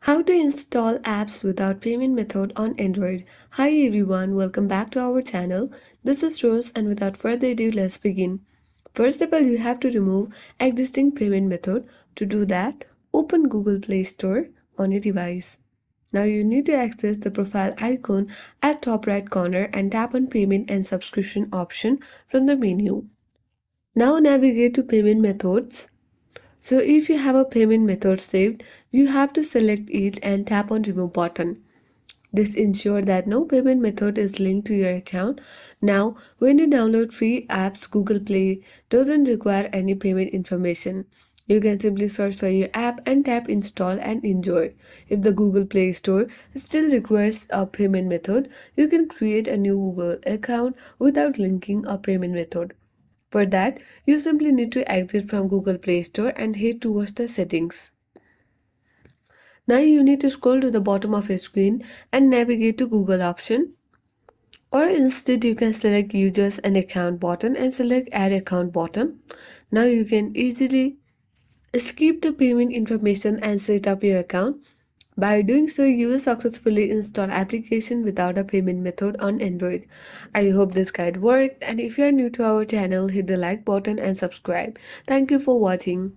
How to install apps without payment method on Android. Hi everyone, welcome back to our channel. This is Rose and without further ado, let's begin. First of all, you have to remove existing payment method. To do that, open Google Play Store on your device. Now you need to access the profile icon at top right corner and tap on payment and subscription option from the menu. Now navigate to payment methods. So if you have a payment method saved, you have to select it and tap on remove button. This ensures that no payment method is linked to your account. Now, when you download free apps, Google Play doesn't require any payment information. You can simply search for your app and tap install and enjoy. If the Google Play Store still requires a payment method, you can create a new Google account without linking a payment method. For that, you simply need to exit from Google Play Store and head towards the settings. Now you need to scroll to the bottom of your screen and navigate to Google option. Or instead you can select users and account button and select add account button. Now you can easily skip the payment information and set up your account. By doing so, you will successfully install application without a payment method on Android. I hope this guide worked, and if you are new to our channel, hit the like button and subscribe. Thank you for watching.